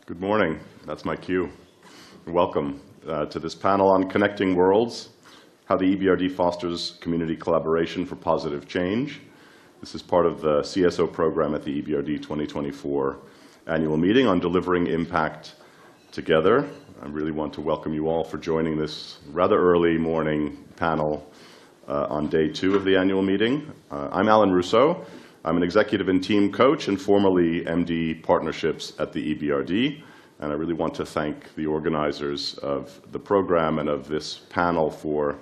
Good morning. That's my cue. Welcome to this panel on Connecting Worlds, how the EBRD fosters community collaboration for positive change. This is part of the CSO program at the EBRD 2024 annual meeting on delivering impact together. I really want to welcome you all for joining this rather early morning panel on day 2 of the annual meeting. I'm Alan Rousseau. I'm an executive and team coach and formerly MD partnerships at the EBRD. And I really want to thank the organizers of the program and of this panel for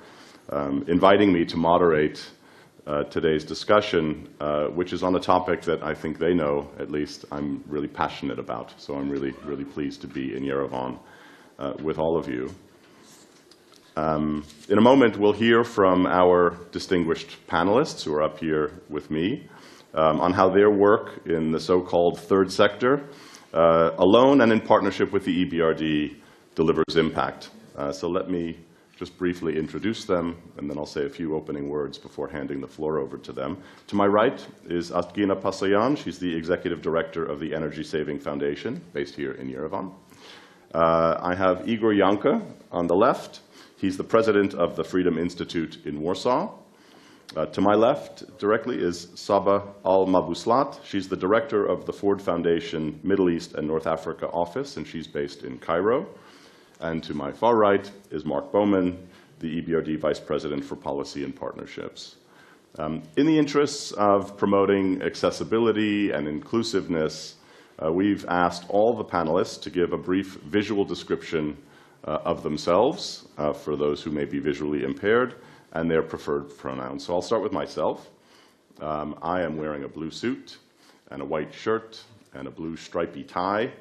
inviting me to moderate today's discussion, which is on a topic that I think they know, at least I'm really passionate about. So I'm really pleased to be in Yerevan with all of you. In a moment, we'll hear from our distinguished panelists who are up here with me on how their work in the so-called third sector, alone and in partnership with the EBRD, delivers impact. So let me just briefly introduce them, and then I'll say a few opening words before handing the floor over to them. To my right is Astgina Pasayan. She's the Executive Director of the Energy Saving Foundation, based here in Yerevan. I have Igor Janka on the left. He's the President of the Freedom Institute in Warsaw. To my left, directly, is Saba Al-Mabuslat. She's the director of the Ford Foundation Middle East and North Africa office, and she's based in Cairo. And to my far right is Mark Bowman, the EBRD Vice President for Policy and Partnerships. In the interests of promoting accessibility and inclusiveness, we've asked all the panelists to give a brief visual description of themselves for those who may be visually impaired, and their preferred pronouns. So I'll start with myself. I am wearing a blue suit and a white shirt and a blue stripy tie.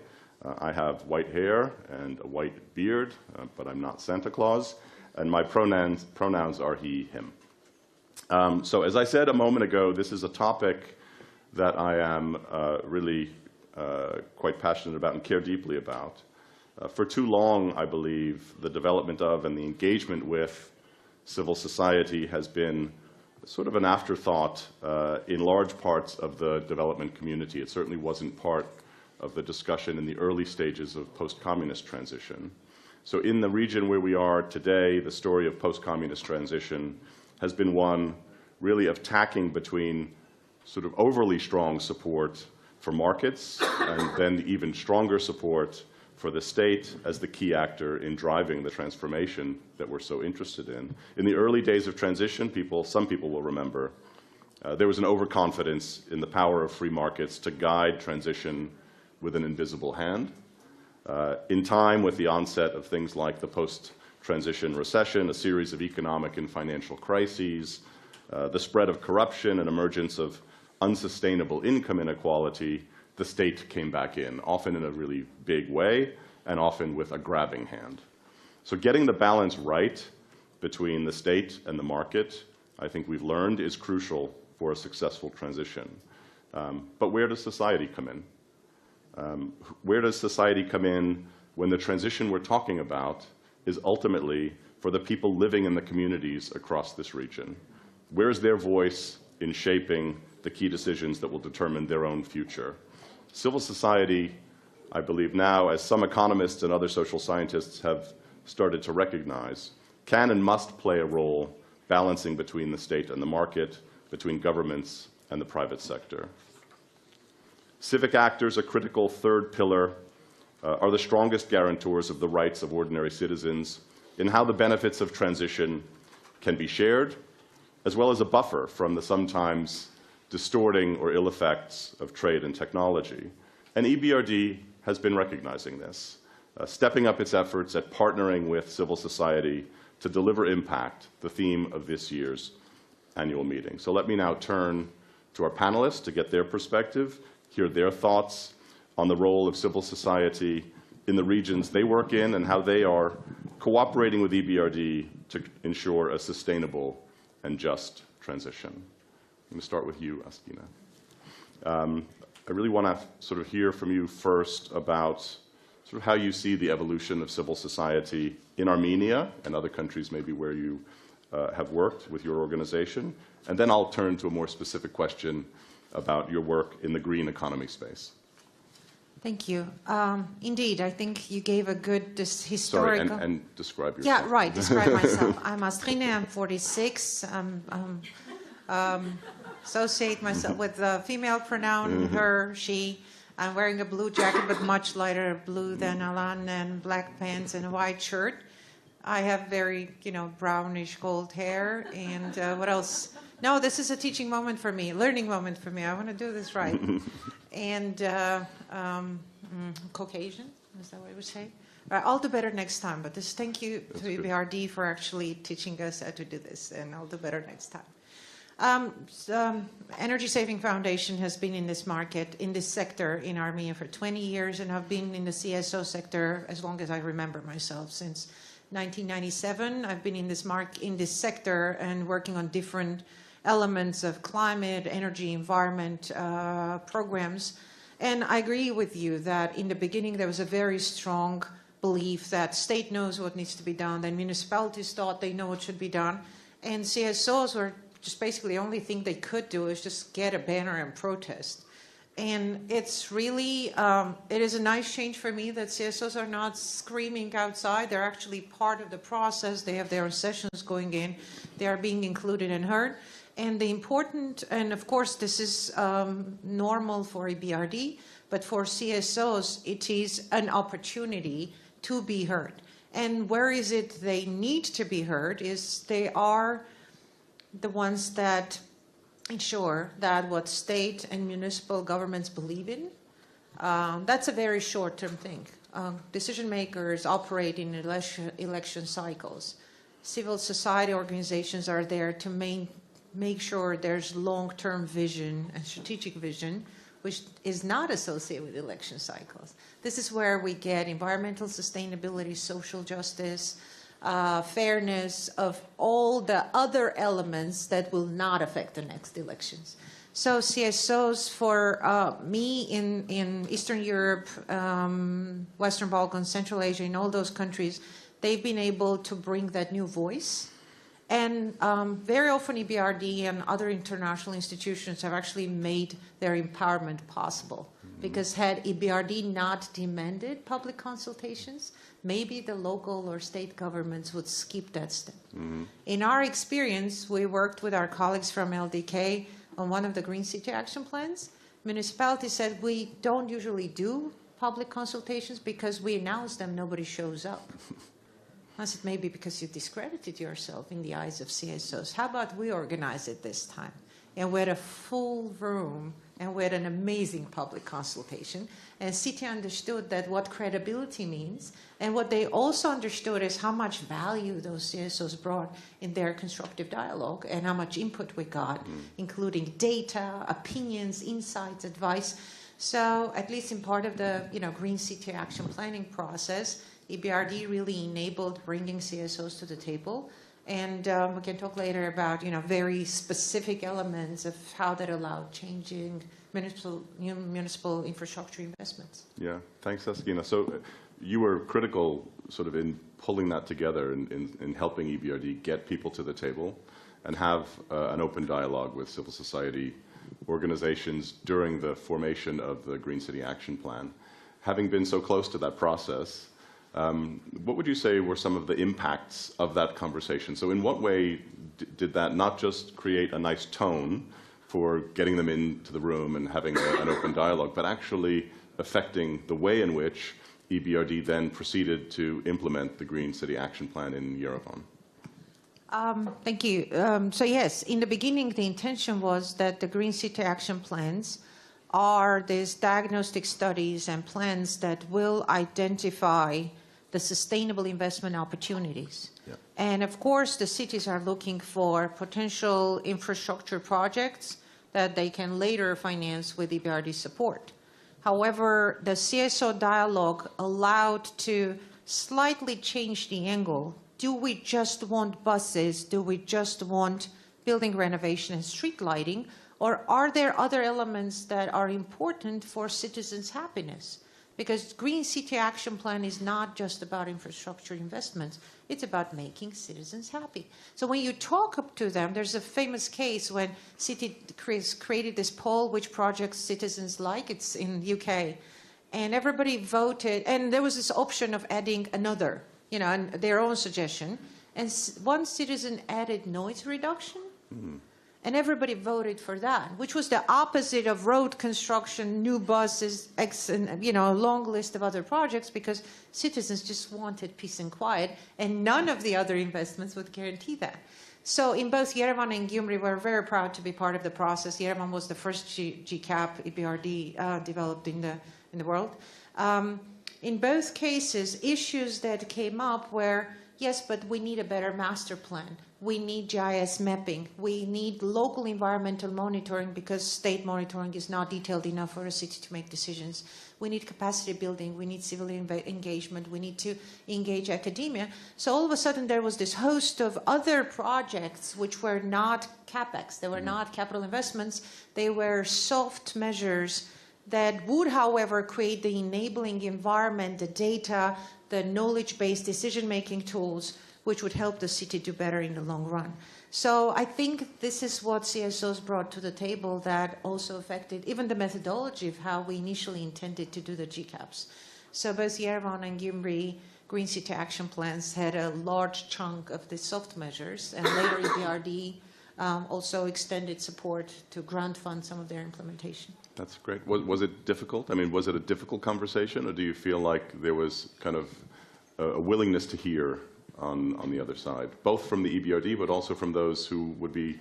I have white hair and a white beard, but I'm not Santa Claus. And my pronouns are he, him. So as I said a moment ago, this is a topic that I am really quite passionate about and care deeply about. For too long, I believe, the development of and the engagement with civil society has been sort of an afterthought in large parts of the development community. It certainly wasn't part of the discussion in the early stages of post-communist transition. So in the region where we are today, the story of post-communist transition has been one really of tacking between sort of overly strong support for markets and then even stronger support for the state as the key actor in driving the transformation that we're so interested in. In the early days of transition, some people will remember, there was an overconfidence in the power of free markets to guide transition with an invisible hand. In time, with the onset of things like the post-transition recession, a series of economic and financial crises, the spread of corruption and emergence of unsustainable income inequality, the state came back in, often in a really big way, and often with a grabbing hand. So getting the balance right between the state and the market, I think we've learned, is crucial for a successful transition. But where does society come in? Where does society come in when the transition we're talking about is ultimately for the people living in the communities across this region? Where is their voice in shaping the key decisions that will determine their own future? Civil society, I believe now, as some economists and other social scientists have started to recognize, can and must play a role balancing between the state and the market, between governments and the private sector. Civic actors, a critical third pillar, are the strongest guarantors of the rights of ordinary citizens in how the benefits of transition can be shared, as well as a buffer from the sometimes distorting or ill effects of trade and technology. And EBRD has been recognizing this, stepping up its efforts at partnering with civil society to deliver impact, the theme of this year's annual meeting. So let me now turn to our panelists to get their perspective, hear their thoughts on the role of civil society in the regions they work in and how they are cooperating with EBRD to ensure a sustainable and just transition. I'm going to start with you, Astgina. I really want to sort of hear from you first about sort of how you see the evolution of civil society in Armenia and other countries maybe where you have worked with your organization. And then I'll turn to a more specific question about your work in the green economy space. Thank you. Indeed, I think you gave a good historical... Sorry, and describe yourself. Yeah, right, describe myself. I'm Astrine, I'm 46. Associate myself with the female pronoun, her, she. I'm wearing a blue jacket, but much lighter blue than Alan, and black pants and a white shirt. I have very, brownish gold hair. And what else? No, this is a teaching moment for me, learning moment for me. I want to do this right. And Caucasian, is that what I would say? I'll do better next time. But thank you to EBRD for actually teaching us how to do this, and I'll do better next time. Energy Saving Foundation has been in this market, in this sector in Armenia for 20 years, and I've been in the CSO sector as long as I remember myself. Since 1997, I've been in this sector and working on different elements of climate, energy, environment programs. And I agree with you that in the beginning there was a very strong belief that state knows what needs to be done, then municipalities thought they know what should be done, and CSOs were just basically the only thing they could do is just get a banner and protest. And it's really, it is a nice change for me that CSOs are not screaming outside. They're actually part of the process. They have their own sessions going in. They are being included and heard. And the important, and of course this is normal for EBRD, but for CSOs it is an opportunity to be heard. And where is it they need to be heard is they are the ones that ensure that what state and municipal governments believe in, that's a very short-term thing. Decision makers operate in election cycles. Civil society organizations are there to make sure there's long-term vision and strategic vision, which is not associated with election cycles. This is where we get environmental sustainability, social justice, fairness of all the other elements that will not affect the next elections. So CSOs for me in Eastern Europe, Western Balkans, Central Asia, in all those countries, they've been able to bring that new voice. And very often EBRD and other international institutions have actually made their empowerment possible. Because had EBRD not demanded public consultations, maybe the local or state governments would skip that step. In our experience, we worked with our colleagues from LDK on one of the Green City Action Plans. Municipalities said, we don't usually do public consultations because we announce them, nobody shows up. I said, maybe because you discredited yourself in the eyes of CSOs. How about we organize it this time? And we had a full room, and we had an amazing public consultation. And City understood that what credibility means, and what they also understood is how much value those CSOs brought in their constructive dialogue, and how much input we got, including data, opinions, insights, advice. So at least in part of the Green City Action Planning process, EBRD really enabled bringing CSOs to the table. And we can talk later about very specific elements of how that allowed changing municipal infrastructure investments. Yeah, thanks, Eskina. So you were critical sort of in pulling that together in helping EBRD get people to the table and have an open dialogue with civil society organizations during the formation of the Green City Action Plan. Having been so close to that process, what would you say were some of the impacts of that conversation? So in what way did that not just create a nice tone for getting them into the room and having an open dialogue, but actually affecting the way in which EBRD then proceeded to implement the Green City Action Plan in Yerevan? Thank you. So yes, in the beginning, the intention was that the Green City Action Plans are these diagnostic studies and plans that will identify the sustainable investment opportunities. Yeah. And of course, the cities are looking for potential infrastructure projects that they can later finance with EBRD support. However, the CSO dialogue allowed to slightly change the angle. Do we just want buses? Do we just want building renovation and street lighting? Or are there other elements that are important for citizens' happiness? Because Green City Action Plan is not just about infrastructure investments. It's about making citizens happy. So when you talk up to them, there's a famous case when City created this poll, which projects citizens like. It's in the UK. And everybody voted, and there was this option of adding another, and their own suggestion. And one citizen added noise reduction, and everybody voted for that, which was the opposite of road construction, new buses, and a long list of other projects, because citizens just wanted peace and quiet, and none of the other investments would guarantee that. So in both Yerevan and Gyumri, we're very proud to be part of the process. Yerevan was the first GCAP EBRD developed in the world. In both cases, issues that came up were, yes, but we need a better master plan. We need GIS mapping. We need local environmental monitoring because state monitoring is not detailed enough for a city to make decisions. We need capacity building. We need civil engagement. We need to engage academia. So all of a sudden there was this host of other projects which were not CapEx. They were not capital investments. They were soft measures that would, however, create the enabling environment, the data, the knowledge-based decision-making tools, which would help the city do better in the long run. So I think this is what CSOs brought to the table that also affected even the methodology of how we initially intended to do the GCAPs. So both Yerevan and Gyumri Green City Action Plans had a large chunk of the soft measures, and later EBRD also extended support to grant fund some of their implementation. That's great. Was it difficult? I mean, was it a difficult conversation, or do you feel like there was kind of a willingness to hear on the other side, both from the EBRD, but also from those who would be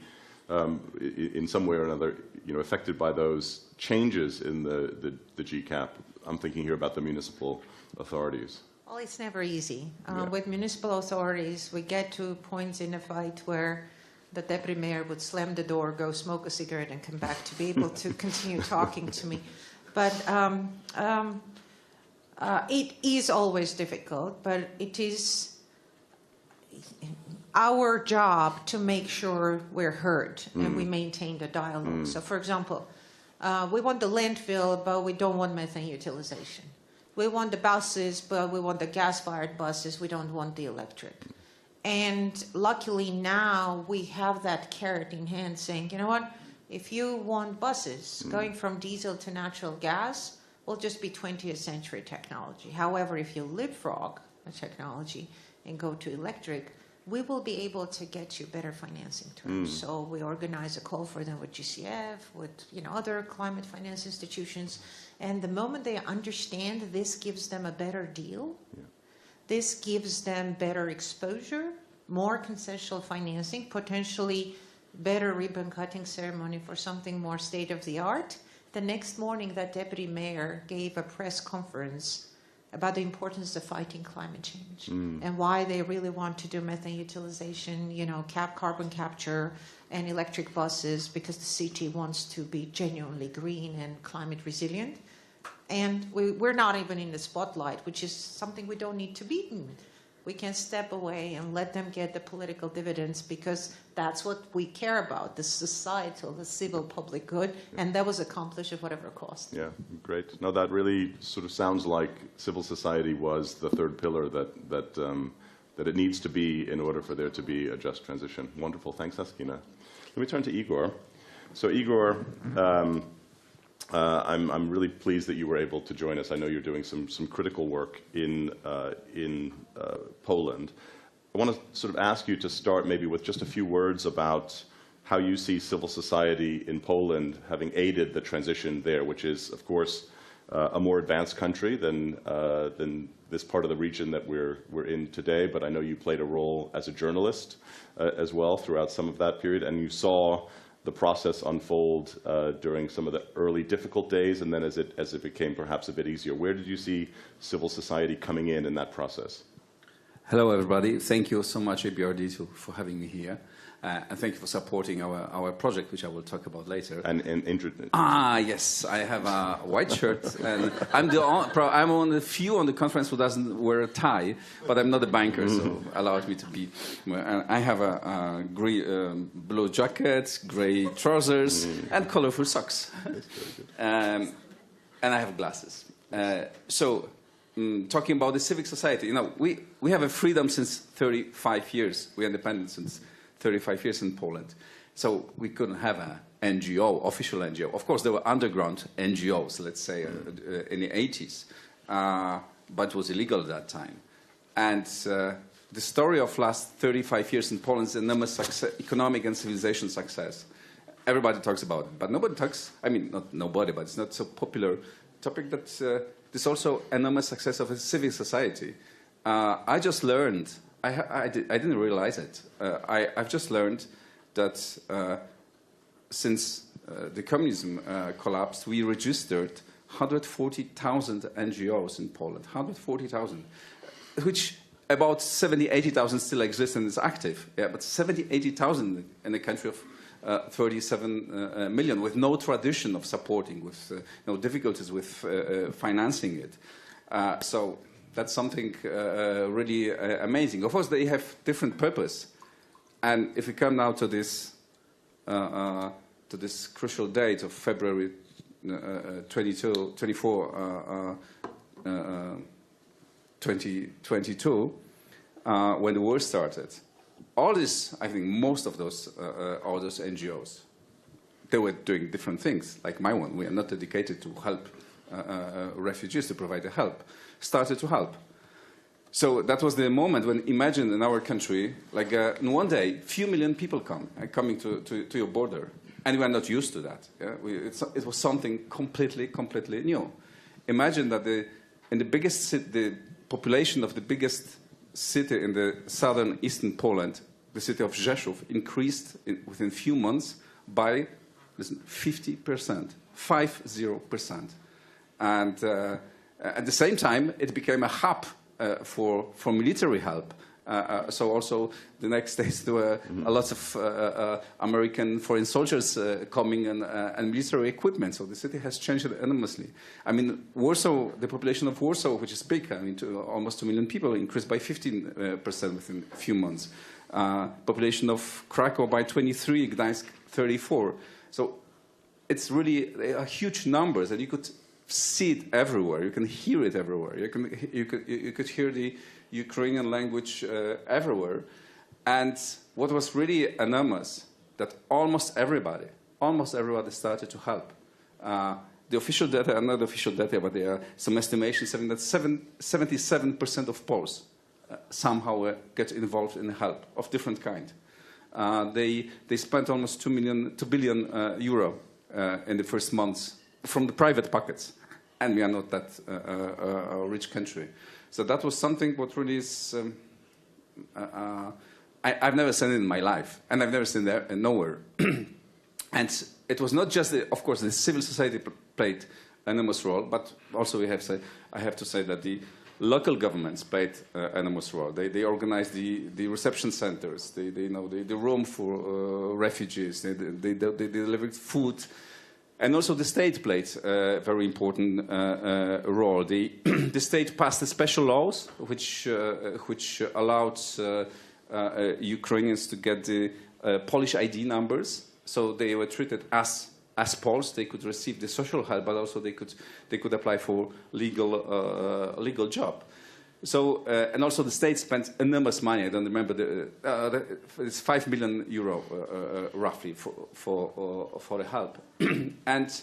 in some way or another, affected by those changes in the GCAP? I'm thinking here about the municipal authorities. Well, it's never easy. With municipal authorities, we get to points in a fight where the deputy mayor would slam the door, go smoke a cigarette, and come back to be able to continue talking to me. But it is always difficult, but it is our job to make sure we're heard and we maintain the dialogue. So, for example, we want the landfill, but we don't want methane utilization. We want the buses, but we want the gas-fired buses. We don't want the electric. And luckily now we have that carrot in hand saying, you know what, if you want buses going from diesel to natural gas, will just be 20th century technology. However, if you leapfrog the technology and go to electric, we will be able to get you better financing terms. So we organize a call for them with GCF, with other climate finance institutions. And the moment they understand this gives them a better deal, this gives them better exposure, more consensual financing, potentially better ribbon cutting ceremony for something more state-of-the-art. The next morning, that deputy mayor gave a press conference about the importance of fighting climate change and why they really want to do methane utilization, carbon capture and electric buses, because the city wants to be genuinely green and climate resilient. And we're not even in the spotlight, which is something we don't need to be in. We can step away and let them get the political dividends, because that's what we care about, the societal, the civil public good, and that was accomplished at whatever cost. Yeah, great. No, that really sort of sounds like civil society was the third pillar that it needs to be in order for there to be a just transition. Wonderful. Thanks, Askina. Let me turn to Igor. So Igor, I'm really pleased that you were able to join us. I know you're doing some critical work in Poland. I want to sort of ask you to start maybe with just a few words about how you see civil society in Poland having aided the transition there, which is, of course, a more advanced country than this part of the region that we're in today. But I know you played a role as a journalist as well throughout some of that period, and you saw the process unfold during some of the early difficult days, and then as it became perhaps a bit easier. Where did you see civil society coming in that process? Hello, everybody. Thank you so much, EBRD, for having me here. And thank you for supporting our project, which I will talk about later. Yes, I have a white shirt, and I'm one of the few on the conference who doesn't wear a tie, but I'm not a banker, so allows me to be. I have a blue jacket, gray trousers, and colorful socks, and I have glasses. Talking about the civic society, we have a freedom since 35 years. We're independent since 35 years in Poland. So we couldn't have an NGO, official NGO. Of course, there were underground NGOs, let's say, in the 80s, but it was illegal at that time. And the story of last 35 years in Poland is enormous success, economic and civilization success. Everybody talks about it, but nobody talks, I mean, not nobody, but it's not so popular topic that there's also enormous success of a civil society. I just learned, I didn't realize it, I've just learned that since the communism collapsed, we registered 140,000 NGOs in Poland, 140,000, which about 70, 80,000 still exist and is active. Yeah, but 70, 80,000 in a country of 37 million, with no tradition of supporting, with no difficulties with financing it. So that's something really amazing. Of course, they have different purpose. And if we come now to this crucial date of February 24, 2022, when the war started, all this, I think most of those NGOs, they were doing different things, like my one. We are not dedicated to help refugees, to provide the help, started to help. So that was the moment when, imagine in our country, like in one day, few million people coming to your border. And we are not used to that. Yeah? It was something completely new. Imagine that in the biggest city, the population of the biggest city in the southern eastern Poland, the city of Rzeszów, increased within few months by, listen, 50%, 50%. And at the same time, it became a hub for military help. So also the next days there were a lot of American foreign soldiers coming and military equipment. So the city has changed enormously. I mean, Warsaw, the population of Warsaw, which is big, I mean, almost 2 million people, increased by 15% within a few months. Population of Krakow by 23, Gdańsk 34. So it's really huge numbers, and you could see it everywhere. You can hear it everywhere. You could hear the Ukrainian language everywhere. And what was really enormous, that almost everybody started to help. The official data are not official data, but there are some estimations saying that 77% of Poles somehow get involved in help of different kind. They spent almost 2 billion euro in the first months from the private pockets, and we are not that a rich country. So that was something what really is, I've never seen it in my life, and I've never seen it nowhere. And it was not just, of course, the civil society played an enormous role, but also I have to say that the local governments played an enormous role. They organized the reception centers, the room for refugees, they delivered food. And also the state played a very important role. The state passed special laws which allowed Ukrainians to get the Polish ID numbers. So they were treated as Poles. They could receive the social help, but also they could apply for legal job. So and also the state spent enormous money. I don't remember it's 5 million euro roughly for the help. And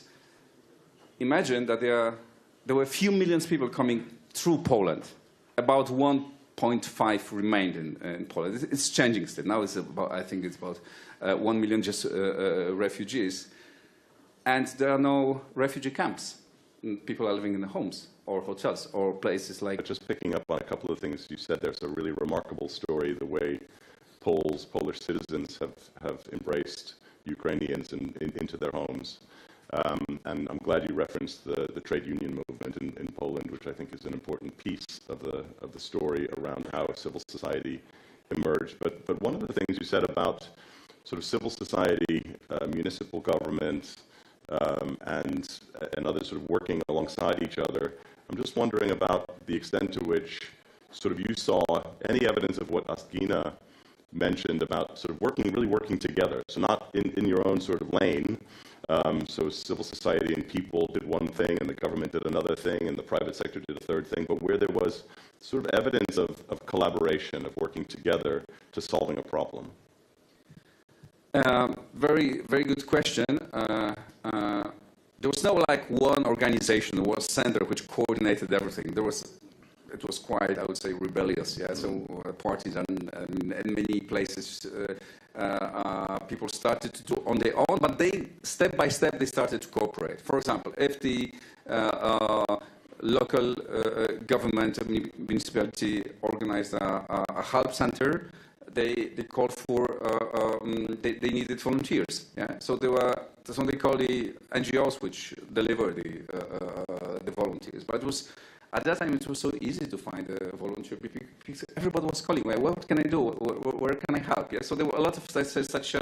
imagine that there were a few millions people coming through Poland. About 1.5 remained in Poland. It's changing still. Now it's about, I think it's about 1 million just refugees. And there are no refugee camps. People are living in the homes or hotels or places like... Just picking up on a couple of things you said, there's a really remarkable story, the way Polish citizens have embraced Ukrainians into their homes. And I'm glad you referenced the trade union movement in Poland, which I think is an important piece of the story around how civil society emerged. But one of the things you said about sort of civil society, municipal government, and others sort of working alongside each other, I'm just wondering about the extent to which sort of you saw any evidence of what Astgina mentioned about sort of really working together. So not in your own sort of lane. So civil society and people did one thing, and the government did another thing, and the private sector did a third thing, but where there was sort of evidence of collaboration, of working together to solving a problem. Very, very good question. There was no like one organization or one center which coordinated everything. It was quite, I would say, rebellious. Yeah, so parties and many places, people started to do on their own, but they step by step they started to cooperate. For example, if the local government, municipality organized a help center, they called for they needed volunteers. Yeah, so that's what they call the NGOs which deliver the volunteers. But it was at that time it was so easy to find a volunteer because everybody was calling. Well, what can I do? Where can I help? Yeah, so there were a lot of such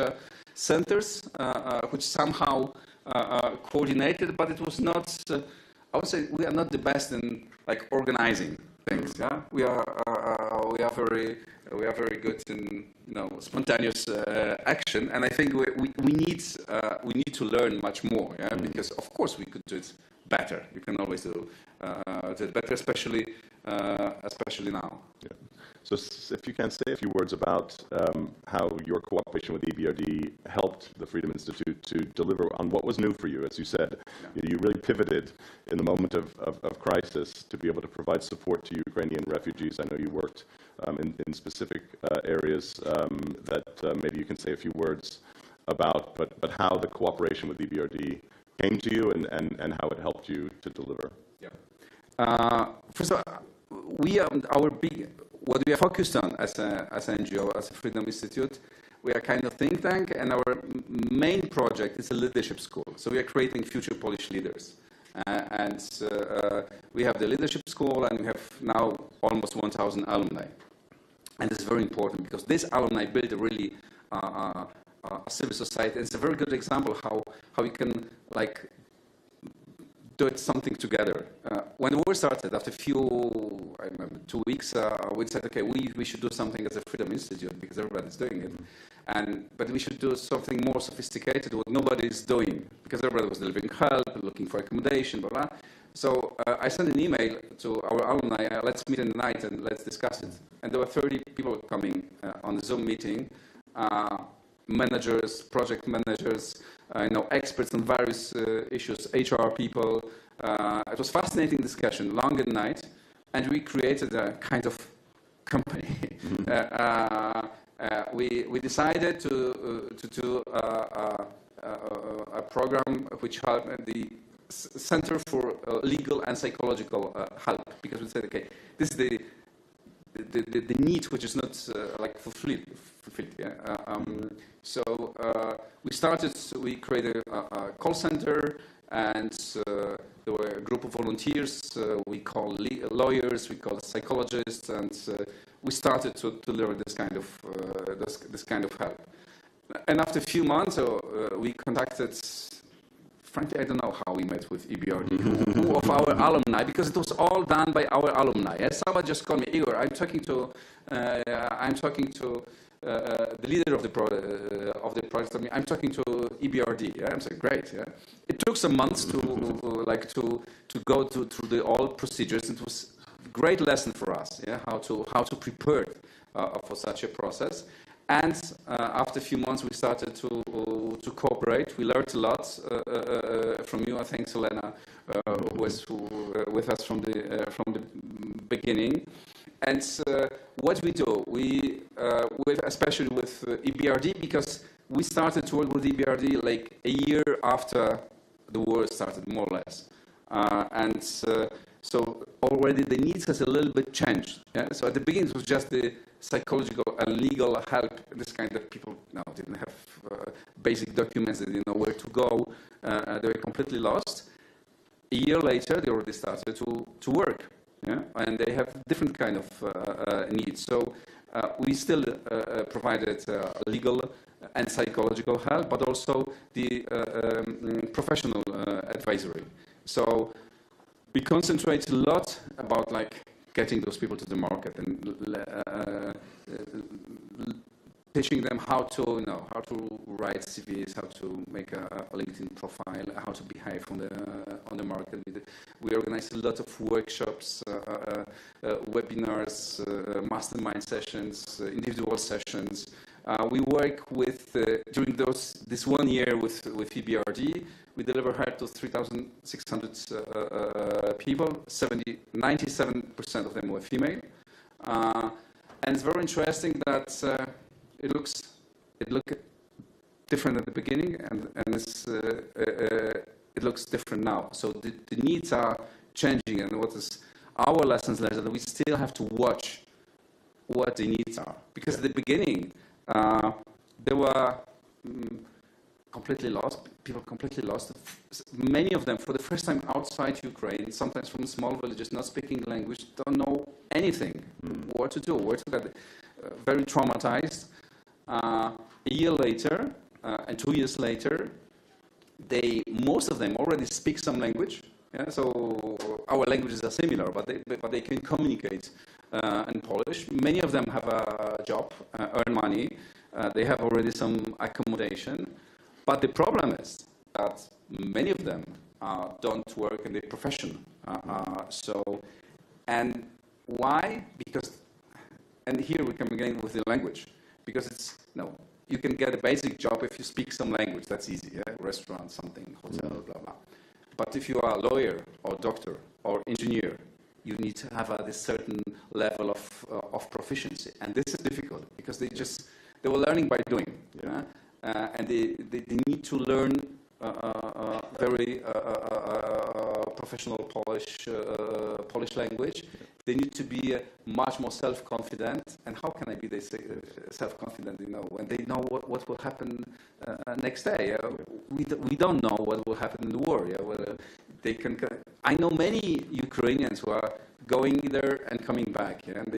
centers which somehow coordinated, but it was not. I would say we are not the best in like organizing things. Yeah, we are very good in spontaneous action, and I think we need to learn much more. Yeah, because of course we could do it better. You can always do it better, especially now. Yeah. So if you can say a few words about how your cooperation with EBRD helped the Freedom Institute to deliver on what was new for you. As you said, you really pivoted in the moment of crisis to be able to provide support to Ukrainian refugees. I know you worked in specific areas that maybe you can say a few words about, but how the cooperation with EBRD came to you and how it helped you to deliver. Yeah. First of all, what we are focused on as an NGO, as a Freedom Institute, we are kind of think tank, and our main project is a leadership school. So we are creating future Polish leaders. And we have the leadership school, and we have now almost 1,000 alumni. And it's very important because this alumni build a really a civil society. It's a very good example how we can like do it something together. When the war started, after I remember 2 weeks, we said, okay, we should do something as a Freedom Institute because everybody's doing it. But we should do something more sophisticated, what nobody is doing, because everybody was delivering help, looking for accommodation, blah, blah. So I sent an email to our alumni, let's meet in the night and let's discuss it. And there were 30 people coming on the Zoom meeting, managers, project managers, experts on various issues, HR people. It was fascinating discussion, long at night, and we created a kind of company. We decided to do a program which helped the Center for Legal and Psychological Help, because we said, okay, this is the need which is not fulfilled. Yeah? So we created a call center, and there were a group of volunteers. We call lawyers, we call psychologists, and we started to deliver this kind of help. And after a few months, we contacted. Frankly, I don't know how we met with EBRD, who of our alumni, because it was all done by our alumni. Yes? Someone just called me, Igor, I'm talking to the leader of the project. I'm talking to EBRD. Yeah? I'm saying, great. Yeah? It took some months to go through all procedures. It was a great lesson for us, yeah? how to prepare for such a process. And after a few months, we started to cooperate. We learned a lot from you. I think Selena, who was with us from the beginning. And what we do, especially with EBRD, because we started to work with EBRD like a year after the war started, more or less. So already the needs has a little bit changed. Yeah? So at the beginning, it was just the psychological and legal help. This kind of people didn't have basic documents. They didn't know where to go. They were completely lost. A year later, they already started to work. Yeah? And they have different kind of needs. So we still provided legal and psychological help, but also the professional advisory. So we concentrate a lot about getting those people to the market and teaching them how to write CVs, how to make a LinkedIn profile, how to behave on the market. We organize a lot of workshops, webinars, mastermind sessions, individual sessions. We work with, during this 1 year with EBRD, we deliver help to 3,600 people, 97% of them were female. And it's very interesting that it looked different at the beginning, and it looks different now. So the needs are changing, and what is our lessons learned is that we still have to watch what the needs are. Because at the beginning, they were completely lost, people completely lost. Many of them, for the first time outside Ukraine, sometimes from small villages, not speaking language, don't know anything, what to do, where to get, very traumatized. A year later, and 2 years later, most of them already speak some language. Yeah, so our languages are similar, but they can communicate in Polish. Many of them have a job, earn money. They have already some accommodation. But the problem is that many of them don't work in their profession. And why? Because, and here we come again with the language. Because it's, you can get a basic job if you speak some language. That's easy, yeah? Restaurant, something, hotel, blah, blah. But if you are a lawyer or doctor or engineer, you need to have this certain level of proficiency. And this is difficult because they were learning by doing. Yeah? And they need to learn very professional Polish language. They need to be much more self-confident. And how can I be self-confident? When they know what will happen next day. We don't know what will happen in the war. Yeah? Well, they can. I know many Ukrainians who are going there and coming back. Yeah? And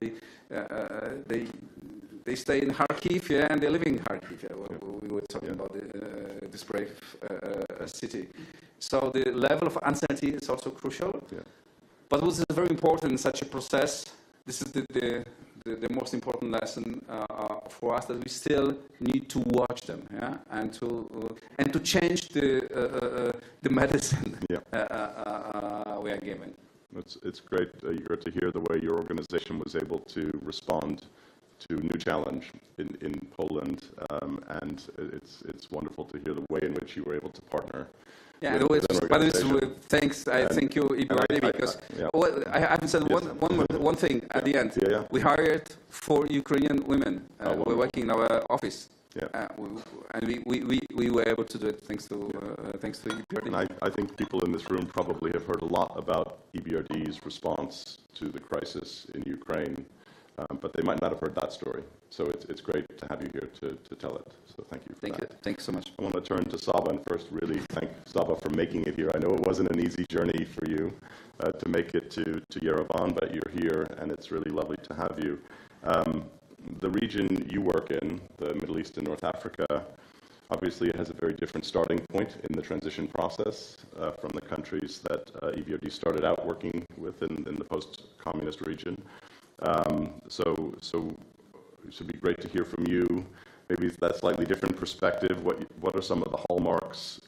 they stay in Kharkiv, yeah, and they live in Kharkiv. Yeah. We were talking about this brave city. So the level of uncertainty is also crucial. Yeah. But what is very important in such a process, this is the most important lesson for us, that we still need to watch them, yeah, and to change the medicine we are given. It's great, Igor, to hear the way your organization was able to respond to new challenge in Poland, and it's wonderful to hear the way in which you were able to partner. Yeah, thanks. I thank you, EBRD, because I haven't said one thing at the end. Yeah. We hired 4 Ukrainian women. We're working in our office. Yeah. And we were able to do it thanks to EBRD. And I think people in this room probably have heard a lot about EBRD's response to the crisis in Ukraine. But they might not have heard that story. So it's great to have you here to tell it. So thank you for that. Thank you so much. I want to turn to Saba and first really thank Saba for making it here. I know it wasn't an easy journey for you to make it to Yerevan, but you're here and it's really lovely to have you. The region you work in, the Middle East and North Africa, obviously it has a very different starting point in the transition process from the countries that EBRD started out working with in the post-communist region. So it should be great to hear from you. Maybe that slightly different perspective. What are some of the hallmarks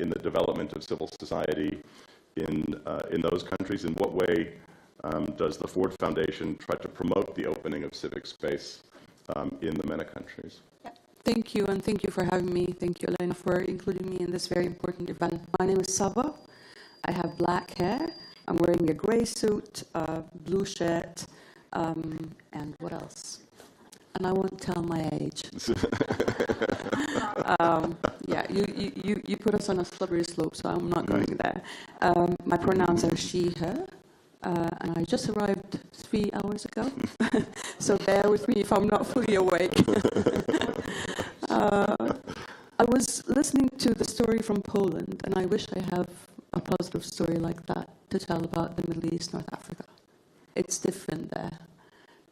in the development of civil society in those countries? In what way does the Ford Foundation try to promote the opening of civic space in the MENA countries? Yeah. Thank you, and thank you for having me. Thank you, Elena, for including me in this very important event. My name is Saba. I have black hair. I'm wearing a gray suit, a blue shirt. And what else? And I won't tell my age. Yeah, you put us on a slippery slope, so I'm not going there. My pronouns are she, her, and I just arrived 3 hours ago, so bear with me if I'm not fully awake. I was listening to the story from Poland, and I wish I have a positive story like that to tell about the Middle East, North Africa. It's different there.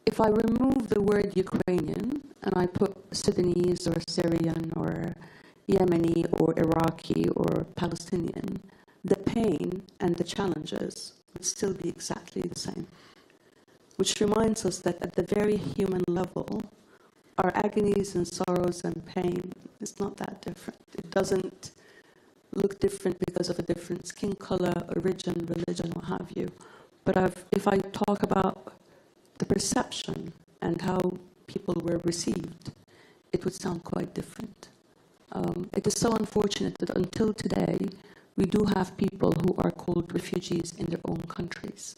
If I remove the word Ukrainian and I put Sudanese or Syrian or Yemeni or Iraqi or Palestinian, the pain and the challenges would still be exactly the same. Which reminds us that at the very human level, our agonies and sorrows and pain is not that different. It doesn't look different because of a different skin color, origin, religion, what have you. But if I talk about the perception and how people were received it would sound quite different. It is so unfortunate that until today, we do have people who are called refugees in their own countries,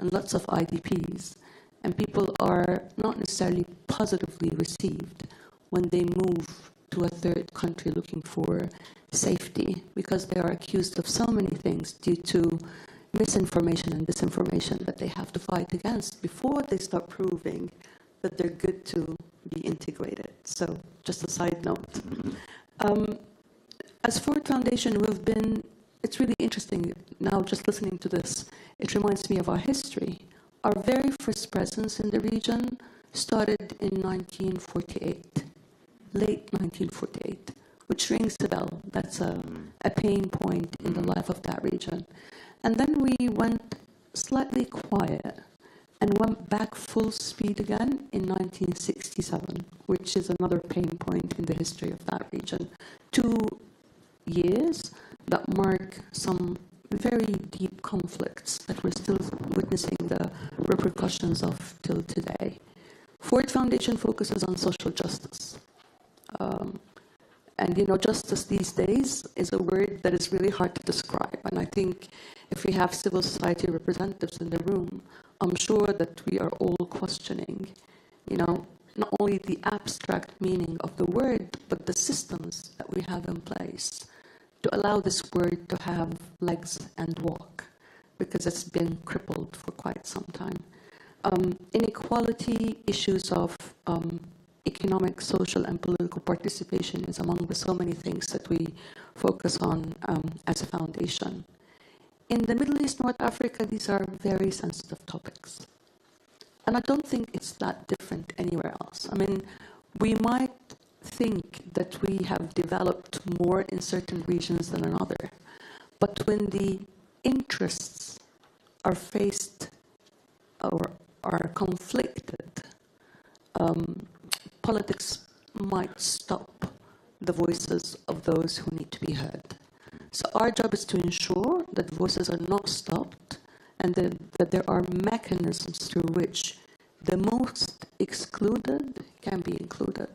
and lots of IDPs, and people are not necessarily positively received when they move to a third country looking for safety, because they are accused of so many things due to misinformation and disinformation that they have to fight against before they start proving that they're good to be integrated. So, just a side note. As Ford Foundation, it's really interesting now just listening to this. It reminds me of our history. Our very first presence in the region started in 1948, late 1948, which rings a bell. That's a pain point in the life of that region. And then we went slightly quiet and went back full speed again in 1967, which is another pain point in the history of that region. 2 years that mark some very deep conflicts that we're still witnessing the repercussions of till today. Ford Foundation focuses on social justice. And, justice these days is a word that is really hard to describe. And I think if we have civil society representatives in the room, I'm sure that we are all questioning, not only the abstract meaning of the word, but the systems that we have in place to allow this word to have legs and walk, because it's been crippled for quite some time. Inequality, issues of economic, social, and political participation is among the so many things that we focus on as a foundation. In the Middle East, North Africa, these are very sensitive topics. And I don't think it's that different anywhere else. I mean, we might think that we have developed more in certain regions than another, but when the interests are faced or are conflicted, politics might stop the voices of those who need to be heard. So our job is to ensure that voices are not stopped and that there are mechanisms through which the most excluded can be included.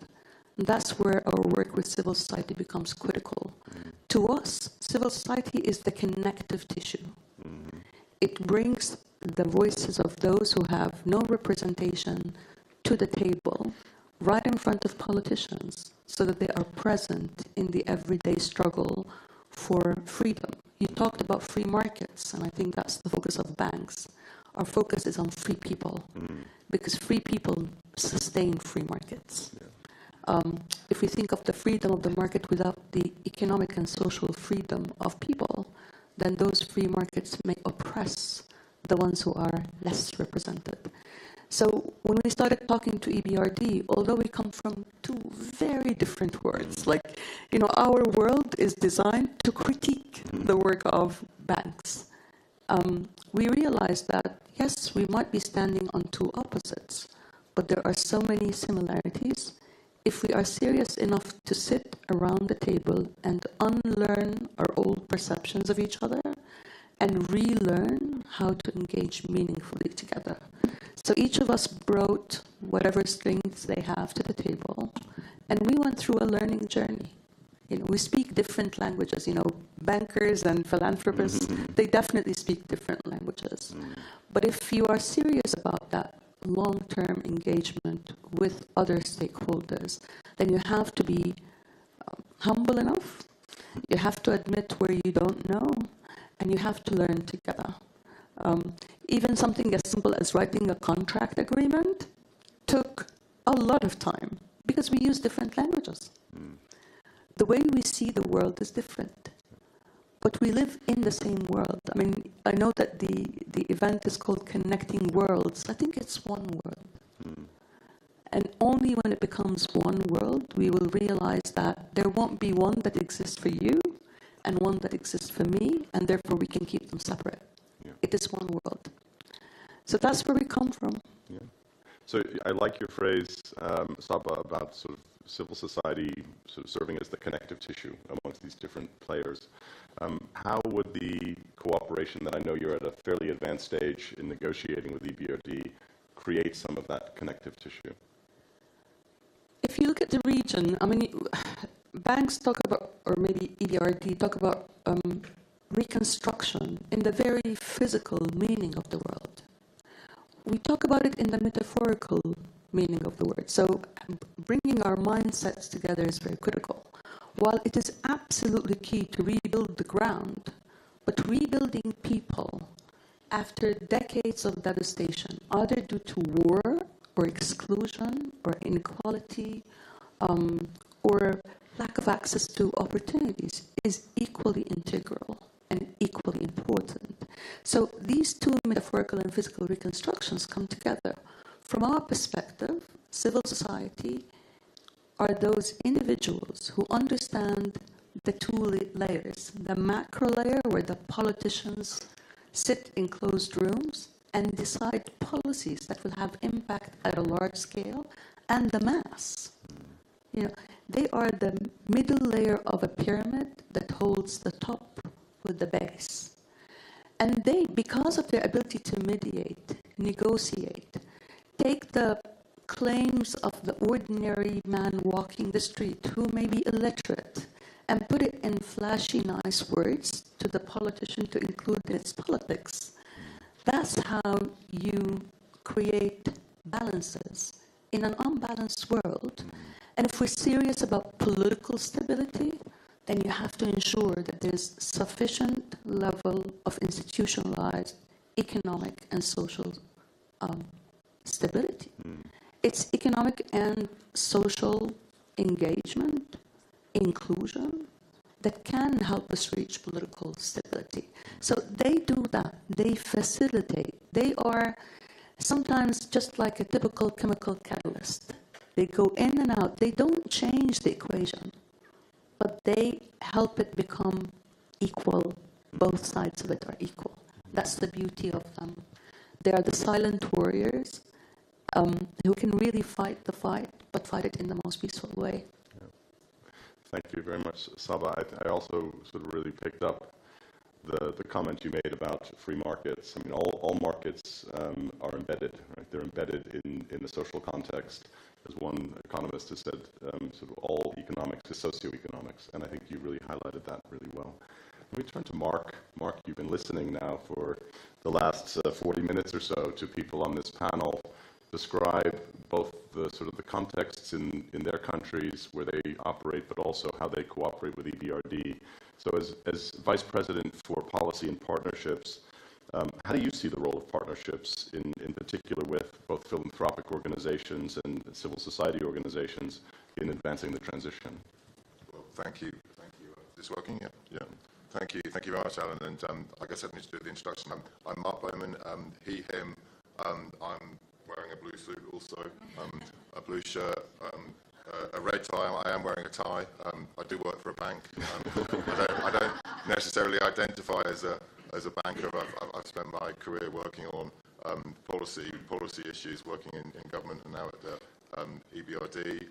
And that's where our work with civil society becomes critical. To us, civil society is the connective tissue. It brings the voices of those who have no representation to the table right in front of politicians so that they are present in the everyday struggle for freedom. You talked about free markets, and I think that's the focus of banks. Our focus is on free people, because free people sustain free markets. If we think of the freedom of the market without the economic and social freedom of people, then those free markets may oppress the ones who are less represented. So when we started talking to EBRD, although we come from two very different worlds, our world is designed to critique the work of banks. We realized that, yes, we might be standing on two opposites, but there are so many similarities. If we are serious enough to sit around the table and unlearn our old perceptions of each other and relearn how to engage meaningfully together. So each of us brought whatever strengths they have to the table, and we went through a learning journey. We speak different languages. Bankers and philanthropists, they definitely speak different languages. But if you are serious about that long-term engagement with other stakeholders, then you have to be humble enough, you have to admit where you don't know, and you have to learn together. Even something as simple as writing a contract agreement took a lot of time because we use different languages. The way we see the world is different, but we live in the same world. I mean, I know that the event is called Connecting Worlds. I think it's one world. And only when it becomes one world, we will realize that there won't be one that exists for you and one that exists for me, and therefore we can keep them separate. Yeah. It is one world. So that's where we come from. Yeah. So I like your phrase, Saba, about sort of civil society sort of serving as the connective tissue amongst these different players. How would the cooperation that I know you're at a fairly advanced stage in negotiating with EBRD create some of that connective tissue? if you look at the region, I mean, banks talk about, or maybe EBRD talk about reconstruction in the very physical meaning of the word. We talk about it in the metaphorical meaning of the word. So bringing our mindsets together is very critical. While it is absolutely key to rebuild the ground, but rebuilding people after decades of devastation, either due to war or exclusion or inequality or lack of access to opportunities, is equally integral and equally important. So these two metaphorical and physical reconstructions come together. From our perspective, civil society are those individuals who understand the two layers, the macro layer where the politicians sit in closed rooms and decide policies that will have impact at a large scale, and the mass. You know, they are the middle layer of a pyramid that holds the top with the base. And they, because of their ability to mediate, negotiate, take the claims of the ordinary man walking the street who may be illiterate and put it in flashy, nice words to the politician to include in its politics. That's how you create balances in an unbalanced world. And if we're serious about political stability, then you have to ensure that there's sufficient level of institutionalized economic and social stability. It's economic and social engagement, inclusion, that can help us reach political stability. So they do that. They facilitate. They are sometimes just like a typical chemical catalyst. They go in and out. They don't change the equation, but they help it become equal. Both sides of it are equal. That's the beauty of them. They are the silent warriors who can really fight the fight, but fight it in the most peaceful way. Yeah. Thank you very much, Saba. I also sort of really picked up the comment you made about free markets. I mean, all markets are embedded, right? They're embedded in the social context. As one economist has said, sort of all economics is socioeconomics, and I think you really highlighted that really well. Let me turn to Mark. Mark, you've been listening now for the last 40 minutes or so to people on this panel describe both the sort of the contexts in their countries where they operate, but also how they cooperate with EBRD. So as Vice President for Policy and Partnerships, how do you see the role of partnerships in particular with both philanthropic organizations and civil society organizations in advancing the transition? Well, thank you. Thank you. Is this working? Yeah. Yeah. Thank you. Thank you very much, Alan. And like I said, to do the introduction, I'm Mark Bowman, he, him. I'm wearing a blue suit also, a blue shirt, a red tie. I am wearing a tie. I do work for a bank. I don't necessarily identify as a banker. I've spent my career working on policy issues, working in government, and now at the EBRD.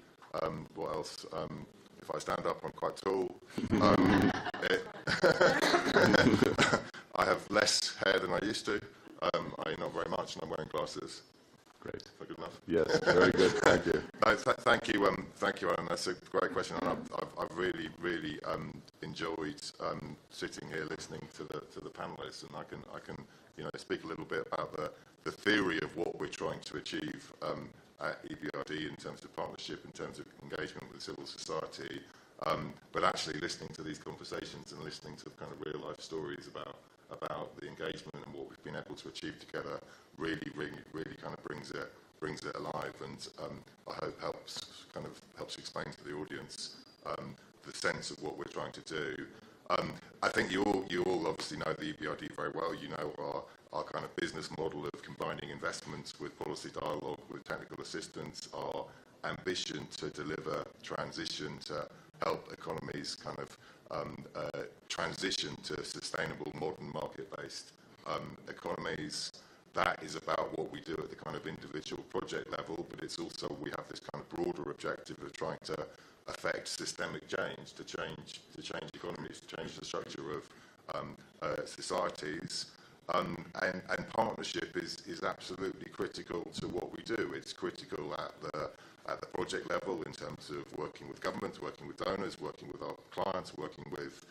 What else? If I stand up, I'm quite tall. I have less hair than I used to. Not very much, and I'm wearing glasses. Great. Is that good enough? Yes, very good. Thank you. Thank you, Alan. That's a great question, and I've really enjoyed sitting here listening to the panelists, and I can speak a little bit about the theory of what we're trying to achieve at EBRD in terms of partnership, in terms of engagement with civil society, but actually listening to these conversations and listening to kind of real life stories about the engagement and what we've been able to achieve together really kind of brings it alive, and I hope helps explain to the audience the sense of what we're trying to do. I think you all obviously know the EBRD very well. You know our kind of business model of combining investments with policy dialogue, with technical assistance, our ambition to deliver transition, to help economies kind of transition to sustainable, modern, market-based economies. That is about what we do at the kind of individual project level, but it's also, we have this kind of broader objective of trying to affect systemic change, to change economies, to change the structure of societies. And partnership is absolutely critical to what we do. It's critical at the project level in terms of working with governments, working with donors, working with our clients, working with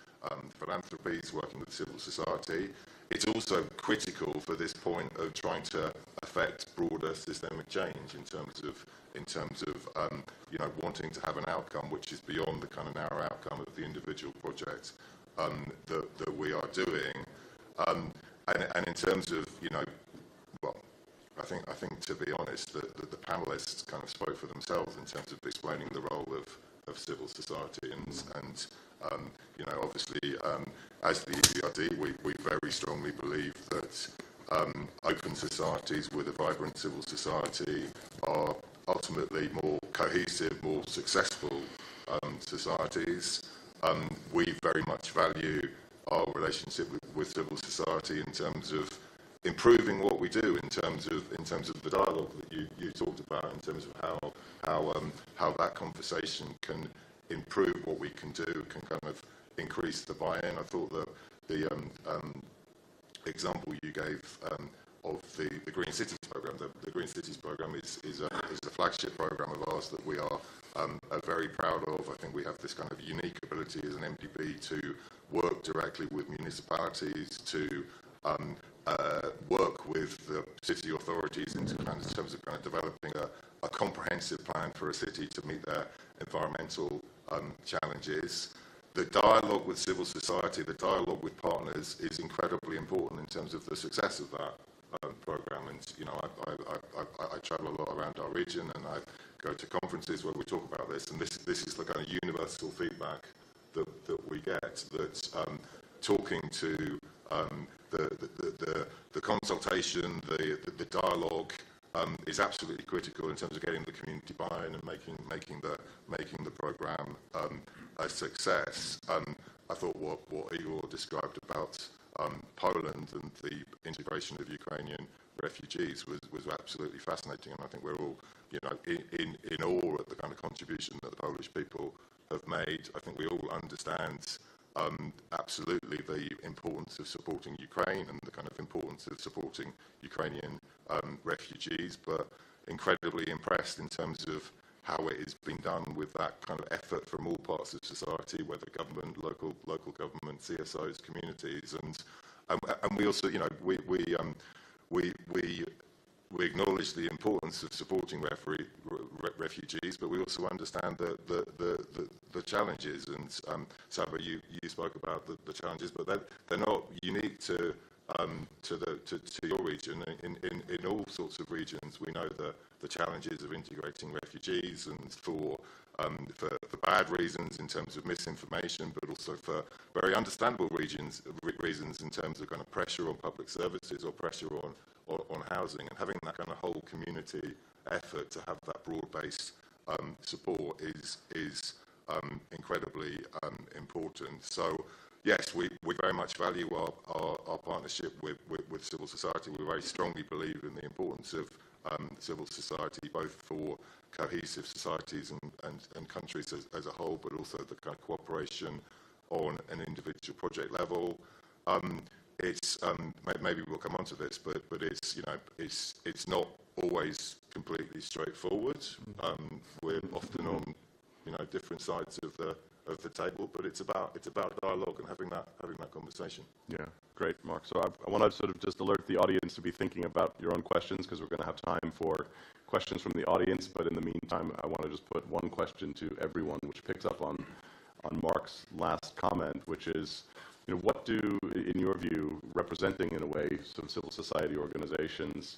philanthropies, working with civil society. It's also critical for this point of trying to affect broader systemic change in terms of you know, wanting to have an outcome which is beyond the kind of narrow outcome of the individual project that we are doing. And in terms of, you know, well, I think to be honest, the panelists kind of spoke for themselves in terms of explaining the role of civil society and you know, obviously, as the EBRD, we very strongly believe that open societies with a vibrant civil society are ultimately more cohesive, more successful societies. We very much value our relationship with civil society in terms of improving what we do, in terms of the dialogue that you talked about, in terms of how that conversation can improve what we can do, can kind of increase the buy-in. I thought that the example you gave of the Green Cities Programme, the Green Cities Programme is a flagship programme of ours that we are very proud of. I think we have this kind of unique ability as an MPB to work directly with municipalities, to work with the city authorities in terms of kind of developing a comprehensive plan for a city to meet their environmental challenges. The dialogue with civil society, the dialogue with partners is incredibly important in terms of the success of that programme. And, you know, I travel a lot around our region and I go to conferences where we talk about this, and this is the kind of universal feedback that we get, that talking to the consultation, the dialogue is absolutely critical in terms of getting the community buy-in and making the programme a success. I thought what Igor described about Poland and the integration of Ukrainian refugees was absolutely fascinating, and I think we're all, you know, in awe at the kind of contribution that the Polish people have made. I think we all understand absolutely the importance of supporting Ukraine and the kind of importance of supporting Ukrainian refugees, but incredibly impressed in terms of how it has been done with that kind of effort from all parts of society, whether government, local government, CSOs, communities, and we also, you know, we acknowledge the importance of supporting refugees, but we also understand the challenges. And Saba, you spoke about the challenges, but they're not unique to your region. In all sorts of regions, we know the challenges of integrating refugees, and for bad reasons in terms of misinformation, but also for very understandable reasons in terms of kind of pressure on public services or pressure on housing, and having that kind of whole community effort to have that broad-based support is incredibly important. So yes, we very much value our partnership with civil society. We very strongly believe in the importance of civil society, both for cohesive societies and countries as a whole, but also the kind of cooperation on an individual project level. It's maybe we'll come on to this, but it's, you know, it's not always completely straightforward. We're often on, you know, different sides of the table, but it's about dialogue and having that conversation. Yeah, great, Mark. So I want to sort of just alert the audience to be thinking about your own questions, because we're going to have time for questions from the audience. But in the meantime, I want to just put one question to everyone, which picks up on Mark's last comment, which is, you know, what do, in your view, representing in a way some civil society organizations,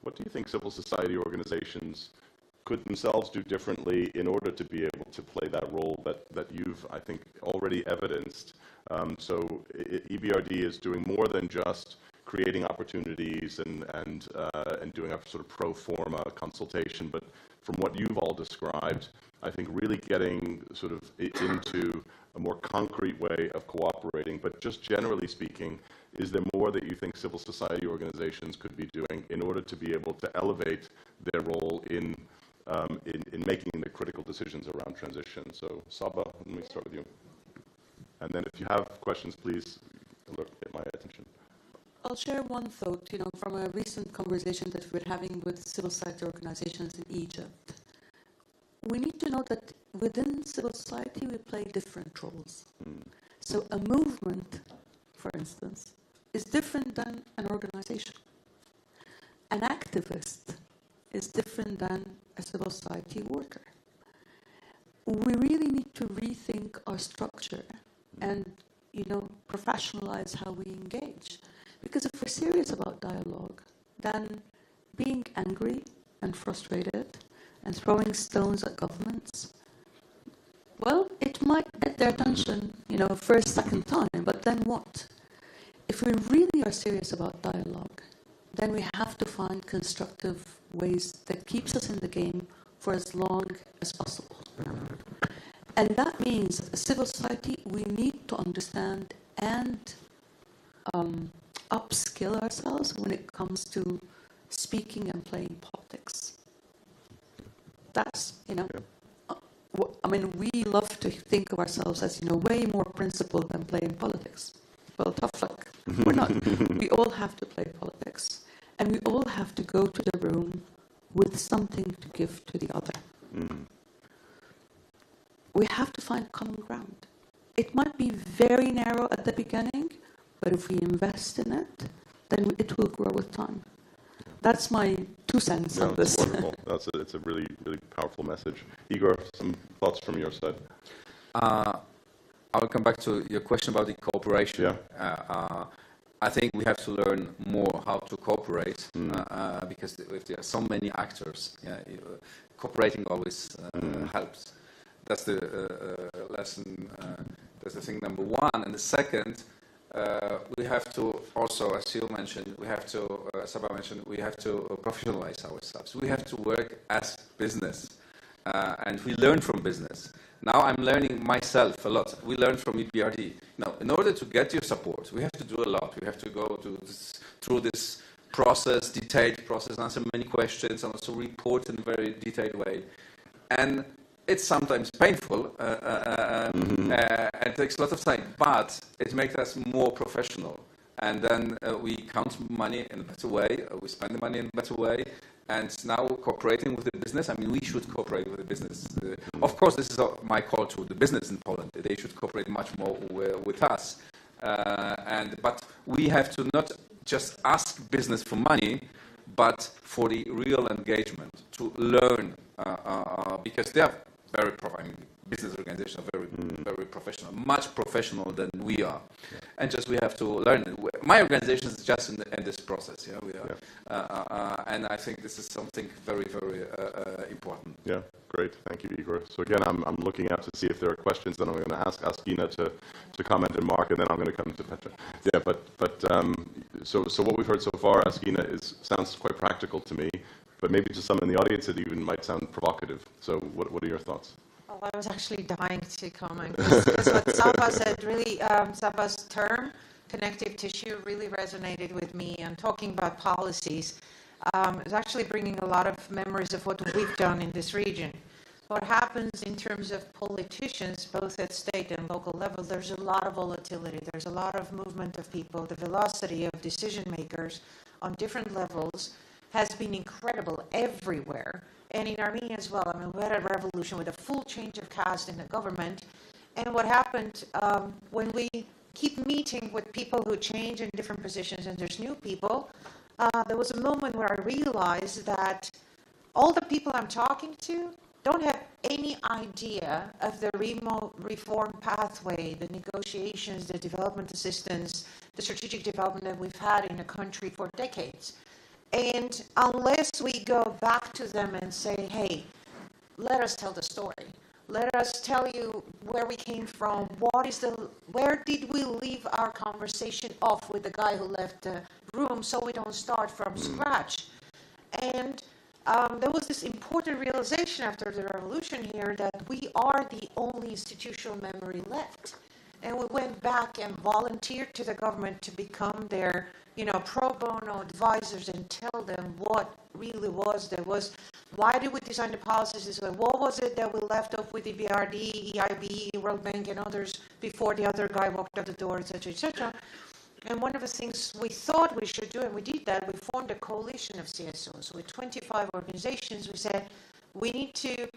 what do you think civil society organizations could themselves do differently in order to be able to play that role that you've, I think, already evidenced? So EBRD is doing more than just creating opportunities and doing a sort of pro forma consultation, but from what you've all described, I think really getting sort of into a more concrete way of cooperating. But just generally speaking, is there more that you think civil society organizations could be doing in order to be able to elevate their role in making the critical decisions around transition? So Saba, let me start with you. And then if you have questions, please get my attention. I'll share one thought, from a recent conversation that we're having with civil society organizations in Egypt. We need to know that within civil society we play different roles. So a movement, for instance, is different than an organization. An activist is different than a civil society worker. We really need to rethink our structure and, professionalize how we engage. Because if we're serious about dialogue, then being angry and frustrated and throwing stones at governments, well, it might get their attention, first, second time, but then what? If we really are serious about dialogue, then we have to find constructive ways that keeps us in the game for as long as possible. And that means, as civil society, we need to understand and upskill ourselves when it comes to speaking and playing politics. That's, we love to think of ourselves as, way more principled than playing politics. Well, tough luck. We're not. We all have to play politics. And we all have to go to the room with something to give to the other. We have to find common ground. It might be very narrow at the beginning, but if we invest in it, then it will grow with time. That's my 2 cents on this. Wonderful. It's a really, really powerful message. Igor, some thoughts from your side? I'll come back to your question about the cooperation. Yeah. I think we have to learn more how to cooperate because if there are so many actors, cooperating always helps. That's the lesson. That's the thing number one. And the second, we have to also, as you mentioned, Saba mentioned, we have to professionalize ourselves. We have to work as business, and we learn from business. Now I'm learning myself a lot. We learn from EBRD. Now, in order to get your support, we have to do a lot. We have to go through this process, detailed process, answer many questions, and also report in a very detailed way. And it's sometimes painful, and it takes a lot of time, but it makes us more professional. And then we count money in a better way, we spend the money in a better way, and now cooperating with the business, we should cooperate with the business. Of course, this is my call to the business in Poland. They should cooperate much more with us. But we have to not just ask business for money, but for the real engagement, to learn, because they are very business organizations are very professional, much professional than we are, and just we have to learn. My organization is just in this process, and I think this is something very, very important. Yeah, great, thank you, Igor. So again, I'm looking out to see if there are questions, then I'm going to ask Askina to comment and Mark, and then I'm going to come to Petra. Yeah, but so what we've heard so far, Askina, sounds quite practical to me. But maybe to some in the audience it even might sound provocative. So what are your thoughts? Well, I was actually dying to comment because what Saba said, really, Saba's term, connective tissue, really resonated with me. And talking about policies is actually bringing a lot of memories of what we've done in this region. What happens in terms of politicians, both at state and local level, there's a lot of volatility. There's a lot of movement of people. The velocity of decision makers on different levels has been incredible everywhere, and in Armenia as well. We had a revolution with a full change of caste in the government, and what happened when we keep meeting with people who change in different positions and there's new people, there was a moment where I realized that all the people I'm talking to don't have any idea of the reform pathway, the negotiations, the development assistance, the strategic development that we've had in the country for decades. And unless we go back to them and say, hey, let us tell the story. Let us tell you where we came from. Where did we leave our conversation off with the guy who left the room so we don't start from scratch? And there was this important realization after the revolution here that we are the only institutional memory left. And we went back and volunteered to the government to become their, pro bono advisors and tell them what really was. Why did we design the policies this way? What was it that we left off with EBRD, EIB, World Bank, and others before the other guy walked out the door, etc., etc. And one of the things we thought we should do, and we did that, we formed a coalition of CSOs with 25 organizations. We said we need to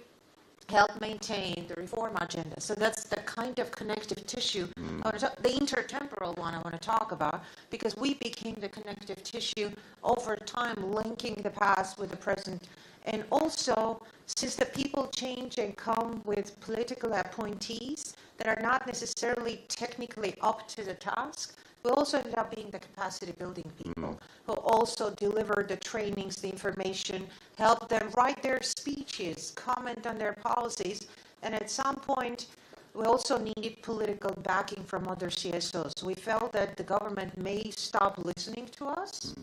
help maintain the reform agenda. So that's the kind of connective tissue, the intertemporal one I want to talk about, because we became the connective tissue over time, linking the past with the present. And also, since the people change and come with political appointees that are not necessarily technically up to the task, we also ended up being the capacity building people who also deliver the trainings, the information, help them write their speeches, comment on their policies. And at some point, we also needed political backing from other CSOs. We felt that the government may stop listening to us.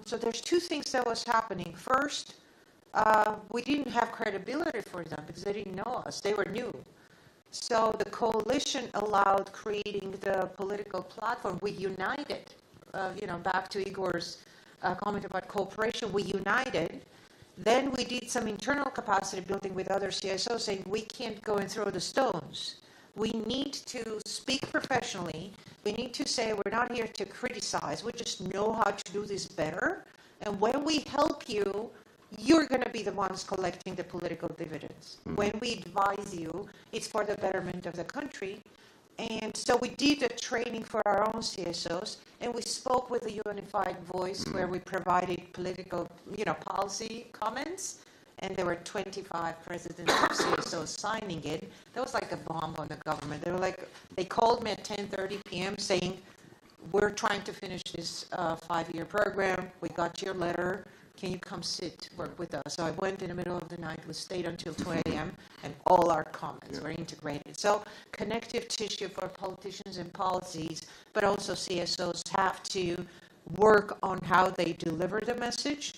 So there's two things that was happening. First, we didn't have credibility for them because they didn't know us. They were new. So the coalition allowed creating the political platform. We united, back to Igor's comment about cooperation, we united. Then we did some internal capacity building with other CSOs saying we can't go and throw the stones. We need to speak professionally. We need to say we're not here to criticize. We just know how to do this better. And when we help you, you're going to be the ones collecting the political dividends. When we advise you, it's for the betterment of the country. And so we did a training for our own CSOs, and we spoke with a unified voice where we provided political, policy comments, and there were 25 presidents of CSOs signing it. That was like a bomb on the government. They called me at 10:30 p.m. saying, we're trying to finish this 5-year program. We got your letter. Can you come work with us? So I went in the middle of the night. We stayed until 2 a.m. and all our comments were integrated. So connective tissue for politicians and policies, but also CSOs have to work on how they deliver the message,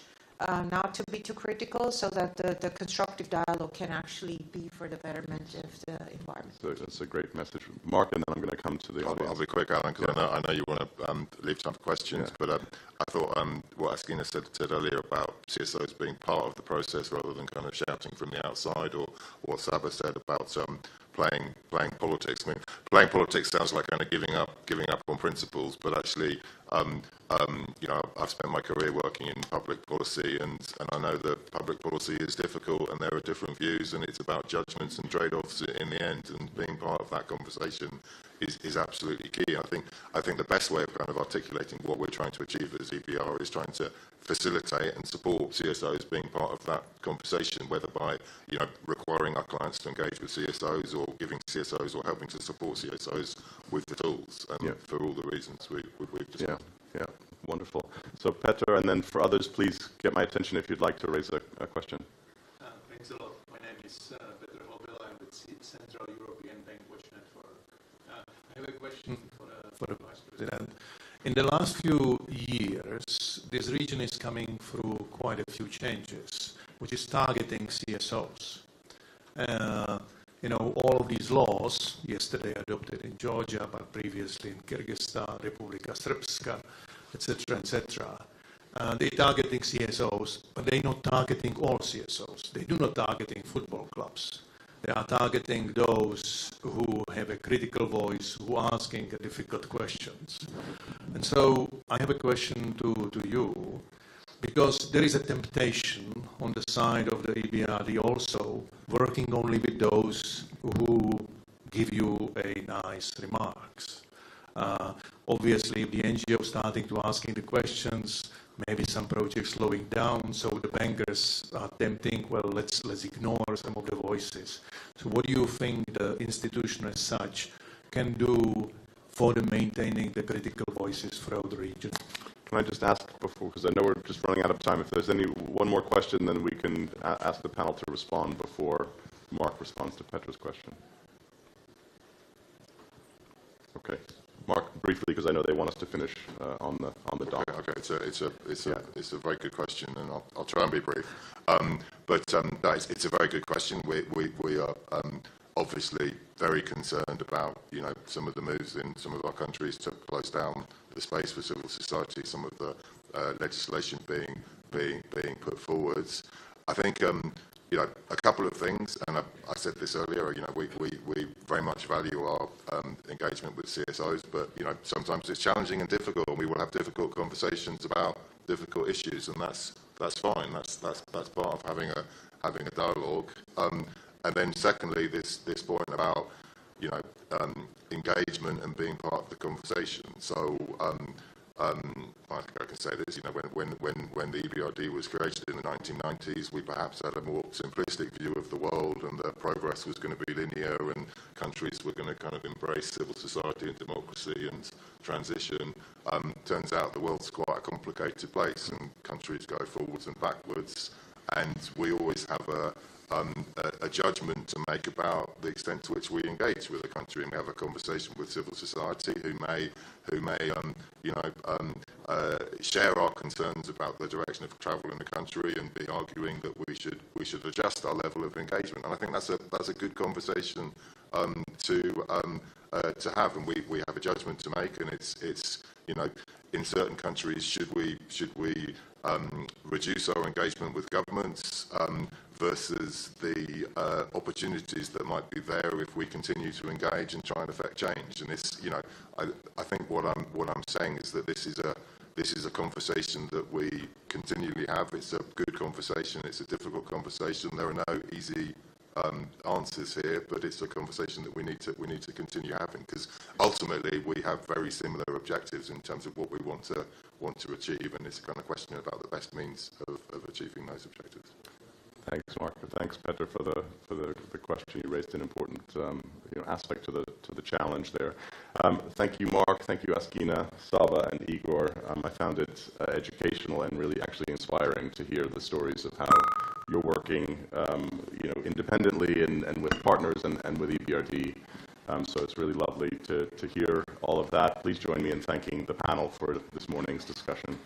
not to be too critical, so that the constructive dialogue can actually be for the betterment of the environment. So that's a great message. Mark, and then I'm going to come to the audience. I'll be quick, Alan, because I know you want to leave time for questions, but I thought what Askina said earlier about CSOs being part of the process rather than kind of shouting from the outside, or what Saba said about playing politics. I mean, playing politics sounds like kind of giving up on principles, but actually, I've spent my career working in public policy, and I know that public policy is difficult, and there are different views, and it's about judgments and trade-offs in the end, and being part of that conversation is absolutely key. I think the best way of kind of articulating what we're trying to achieve as EBR is trying to facilitate and support CSOs being part of that conversation, whether by requiring our clients to engage with CSOs, or giving CSOs, or helping to support CSOs with the tools, for all the reasons we've discussed. Yeah, wonderful. So Petter, and then for others, please get my attention if you'd like to raise a question. Thanks a lot. My name is Petter Hobel. I'm with Central European Bank Watch Network. I have a question for the Vice President. In the last few years, this region is coming through quite a few changes, which is targeting CSOs. All of these laws, yesterday adopted in Georgia, but previously in Kyrgyzstan, Republika Srpska, etc., they're targeting CSOs, but they're not targeting all CSOs. They do not targeting football clubs. They are targeting those who have a critical voice, who are asking difficult questions. And so I have a question to you, because there is a temptation on the side of the EBRD also, working only with those who give you a nice remarks. Obviously, if the NGO starting to asking the questions, maybe some projects slowing down, so the bankers are tempting, well, let's ignore some of the voices. So what do you think the institution as such can do for the maintaining the critical voices throughout the region? Can I just ask before, because I know we're just running out of time, if there's one more question, then we can ask the panel to respond before Mark responds to Petra's question. Okay. Mark, briefly, because I know they want us to finish on the doc. Okay. It's a very good question, and I'll try and be brief. It's a very good question. We are obviously very concerned about some of the moves in some of our countries to close down the space for civil society. Some of the legislation being put forwards. I think you know, a couple of things, and I said this earlier, you know, we very much value our engagement with CSOs, but, you know, sometimes it's challenging and difficult, and we will have difficult conversations about difficult issues, and that's fine. That's part of having a dialogue. And then secondly, this point about, you know, engagement and being part of the conversation. So I think I can say this, you know, when the EBRD was created in the 1990s, we perhaps had a more simplistic view of the world, and that progress was going to be linear, and countries were going to kind of embrace civil society and democracy and transition. Turns out the world's quite a complicated place, and countries go forwards and backwards, and we always have a judgment to make about the extent to which we engage with a country, and we have a conversation with civil society who may you know, share our concerns about the direction of travel in the country and be arguing that we should adjust our level of engagement. And I think that's a good conversation to have, and we have a judgment to make, and it's you know, in certain countries, should we reduce our engagement with governments versus the opportunities that might be there if we continue to engage and try and affect change. And this, you know, I think what I'm saying is that this is a conversation that we continually have. It's a good conversation. It's a difficult conversation. There are no easy answers here, but it's a conversation that we need to continue having, because ultimately we have very similar objectives in terms of what we want to achieve, and it's a kind of question about the best means of achieving those objectives. Thanks, Mark. Thanks, Peter, for the question. You raised an important you know, aspect to the challenge there. Thank you, Mark. Thank you, Askina, Saba, and Igor. I found it educational and really actually inspiring to hear the stories of how you're working, you know, independently and with partners and with EBRD. So it's really lovely to hear all of that. Please join me in thanking the panel for this morning's discussion.